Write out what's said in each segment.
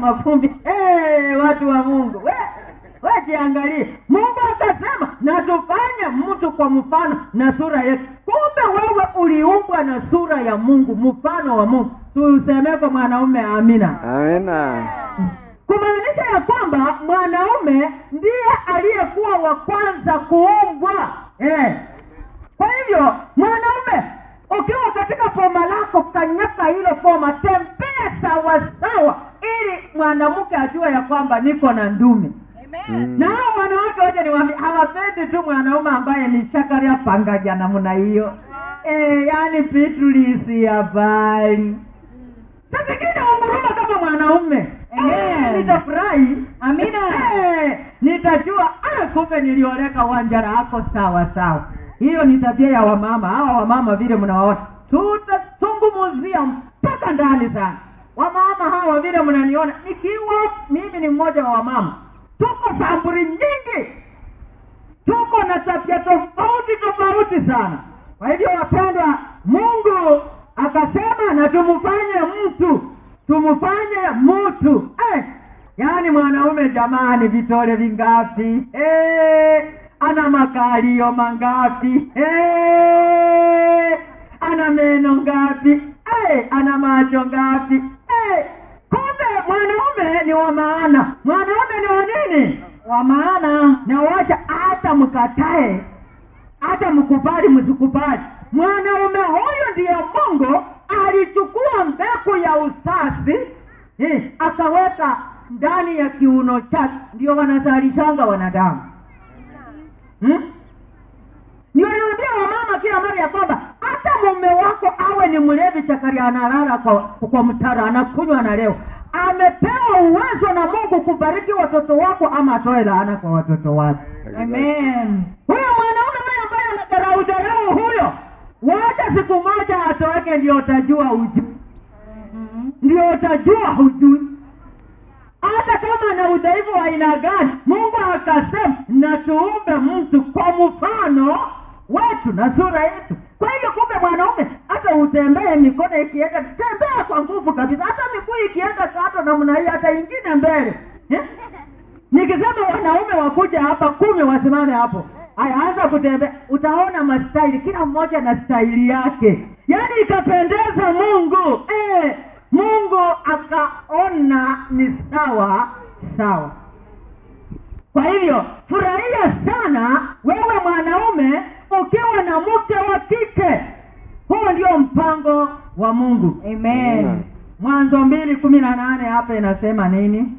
mafumbi. Watu wa Mungu, wewe jiangalie. Mungu akasema na tufanye mtu kwa mfano na sura yetu. Kumbe wewe uliumbwa na sura ya Mungu, mfano wa Mungu. Tuseme kwa mwanaume amina. Amina. Kumaanisha ya kwamba mwanaume ndiye aliyekuwa wa kwanza kuumbwa. Kwa hivyo mwanaume ukiwa katika foma lako, kanyaka hilo foma, tembea sawa sawa, ili mwanamke ajue ya kwamba niko na ndume. Amen. Na wanawake waje niwaambie, hawapendi tu mwanaume ambaye ni shakaria pangaja namna hiyo. Yani Petrulisi ya bali. Sasa kingine umuruma kama mwanaume. Nitafurahi. Amina. Nitajua kumbe nilioleka Wanjara hako sawa sawa. Hiyo ni tabia ya wamama. Hawa wamama vile mnawaona, tutasungumuzia mpaka ndani sana. Wamama hawa vile mnaniona, nikiwa mimi ni mmoja wa wamama, tuko samburi nyingi, tuko na tabia tofauti sana. Kwa hivyo wapendwa, Mungu akasema na tumufanye mtu. Yani mwanaume jamani, vitole vingapi? Ana makalio mangapi? Ana meno ngapi? Ana macho ngapi? Kumbe mwanaume ni wa maana. Mwanaume ni wa nini? Wa maana. Na wacha hata mkatae, hata mkubali msikubali, mwanaume huyu ndiye Mungu alichukua mbegu ya usasi akaweka ndani ya kiuno chake, ndio wanazalishanga wanadamu. Ndio naambia wamama kila mara ya kwamba hata mume wako awe ni mlevi chakari, analala kwa mtara, anakunywa na leo, amepewa uwezo na Mungu kubariki watoto wako ama atoe laana kwa watoto wake. Amen. Huyo mwanaume ambaye anadharau huyo, wacha siku moja atoweke, ndio utajua hujui. Ndio utajua hujui. Hata kama na udhaifu wa aina gani, Mungu akasema na tuumbe mtu kwa mfano wetu na sura yetu. Kwa hiyo kumbe mwanaume hata utembee mikono ikienda, tembea kwa nguvu kabisa. Hata miguu ikienda kato namna hii, hata ingine mbele. Nikisema wanaume wakuja hapa 10 wasimame hapo, anza kutembea, utaona mastaili, kila mmoja na staili yake. Yani ikapendeza Mungu. Mungu akaona ni sawa sawa. Kwa hivyo furahia sana wewe mwanaume ukiwa na mke wa kike. Huo ndio mpango wa Mungu. Amen. Mwanzo 2:18 hapa inasema nini?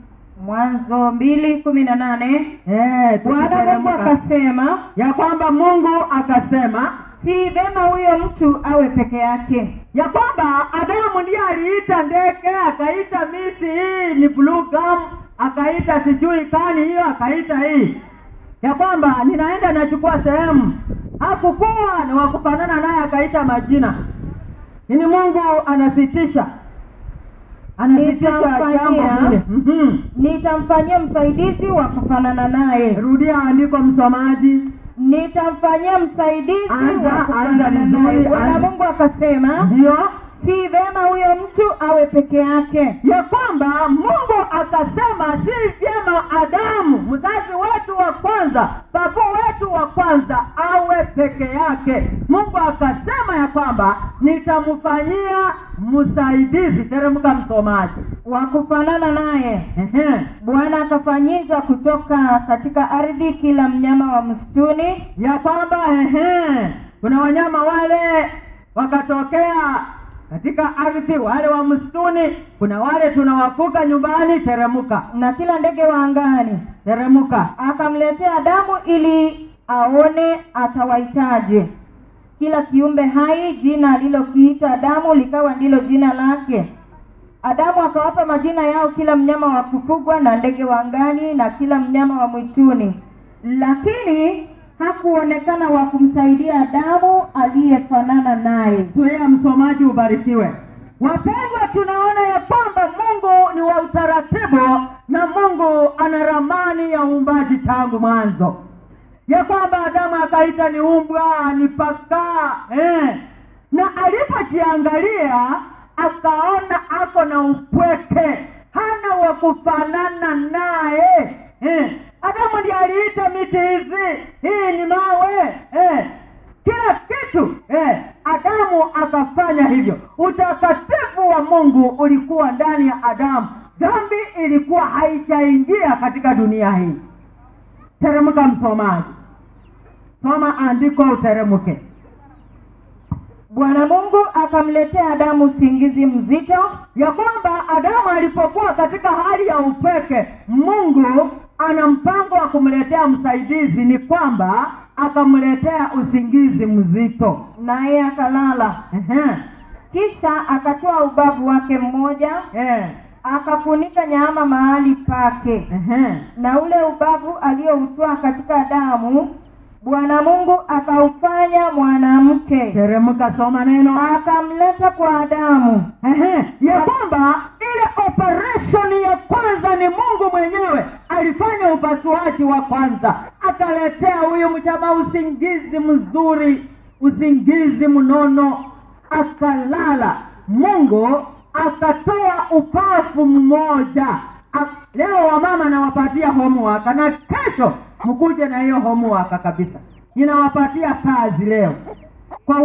Mwanzo 2:18. Bwana Mungu akasema ya kwamba Mungu akasema si vema huyo mtu awe peke yake. Ya kwamba Adamu ndiye aliita ndege, akaita miti hii ni blue gum, akaita sijui kani hiyo, akaita hii. Ya kwamba ninaenda nachukua sehemu. Hakukuwa na wakufanana naye, akaita majina. Ni Mungu anasitisha jambo. Nitamfanyia msaidizi wa kufanana naye. Rudia andiko msomaji. Nitamfanyia msaidizi wa kufanana naye. Bwana Mungu akasema ndio si vema huyo mtu awe peke yake. Ya kwamba Mungu akasema si vyema Adamu, mzazi wetu wa kwanza, babu wetu wa kwanza, awe peke yake. Mungu akasema ya kwamba nitamfanyia msaidizi, teremka msomaji, wa kufanana naye. Bwana akafanyiza kutoka katika ardhi kila mnyama wa msituni. Ya kwamba kuna wanyama wale wakatokea katika ardhi, wale wa msituni, kuna wale tunawafuga nyumbani, teremuka. Na kila ndege wa angani, teremuka. Akamletea Adamu ili aone atawaitaje. Kila kiumbe hai jina alilokiita Adamu likawa ndilo jina lake. Adamu akawapa majina yao kila mnyama wa kufugwa na ndege wa angani na kila mnyama wa mwituni. Lakini hakuonekana wa kumsaidia Adamu aliyefanana naye. Zoea msomaji, ubarikiwe. Wapendwa, tunaona ya kwamba Mungu ni wa utaratibu na Mungu ana ramani ya uumbaji tangu mwanzo. Ya kwamba Adamu akaita ni umbwa, ni paka. Na alipojiangalia akaona ako na upweke, hana wa kufanana naye. Adamu ndiye aliita miti hizi, hii ni mawe, kila kitu, Adamu akafanya hivyo. Utakatifu wa Mungu ulikuwa ndani ya Adamu. Dhambi ilikuwa haijaingia katika dunia hii. Teremka msomaji, soma andiko uteremke. Bwana Mungu akamletea Adamu usingizi mzito. Ya kwamba Adamu alipokuwa katika hali ya upweke, Mungu ana mpango wa kumletea msaidizi, ni kwamba akamletea usingizi mzito, naye akalala. Kisha akatoa ubavu wake mmoja, akafunika nyama mahali pake. Na ule ubavu aliyoutoa katika Adamu, Bwana Mungu akaufanya mwanamke. Teremka soma neno. Akamleta kwa Adamu. Ya kwamba ile operation ya kwanza ni Mungu mwenyewe alifanya upasuaji wa kwanza, akaletea huyu mjamaa usingizi mzuri, usingizi mnono, akalala. Mungu akatoa upafu mmoja. Leo wamama nawapatia homework, na kesho mkuje na hiyo homework kabisa. Ninawapatia kazi leo kwa